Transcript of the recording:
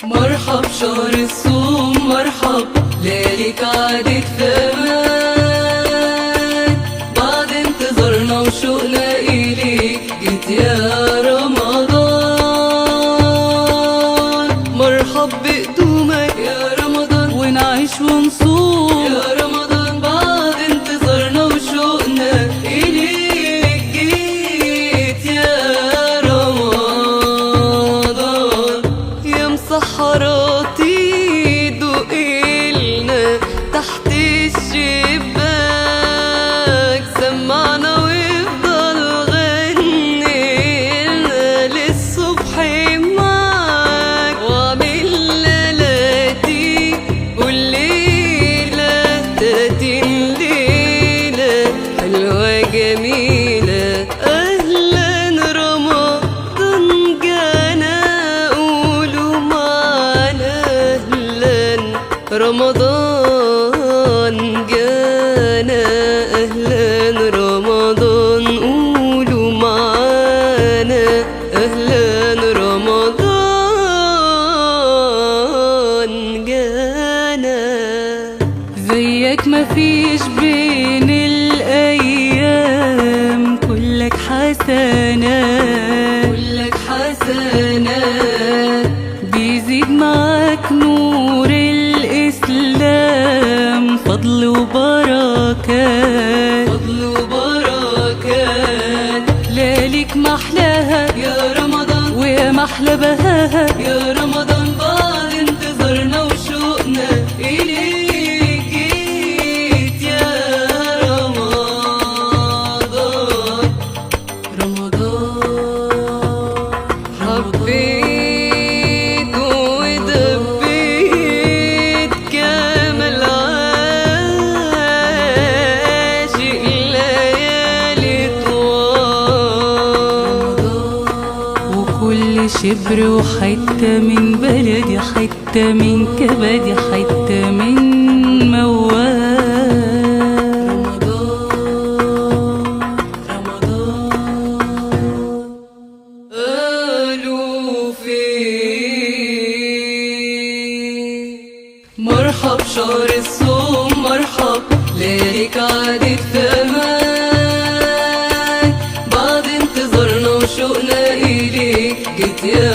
مرحب شهر الصوم مرحب، لياليك عادت في امان، بعد انتظارنا وشوقنا إليك جيت يا رمضان. مرحب بقدومك يا رمضان، ونعيش ونصوم يا رمضان، بعد انتظارنا وشوقنا إليك جيت يا رمضان. يا مسحراتي دوقيلنا تحت الشباك، سمعنا وافضل غنيلنا للصبح معاك، وعملنا لاتي والليلة تاتين ليلة حلوة جميلة. أهلا رمضان جانا، قولوا معانا أهلا رمضان جانا، أهلا رمضان قولوا معانا أهلا رمضان جانا. زيك مفيش بين الأيام، كلك حسنات كلك حسنات، بيزيد معاك نور الإسلام، فضل وبركات فضل وبركات. لياليك محلاها يا رمضان، ويا محلى بهاها يا رمضان، بعد انتظارنا وشوقنا إليك جيت يا رمضان. رمضان حبيت ودبيت كامل عاشق ليالي طوال، وكل شبر وحتة من بلدي، حتة من كبدي، حتة من موال. قالوا فين مرحب شهر الصوم مرحب، لياليك عادت في امان، بعد انتظارنا وشوقنا إليك جيت يا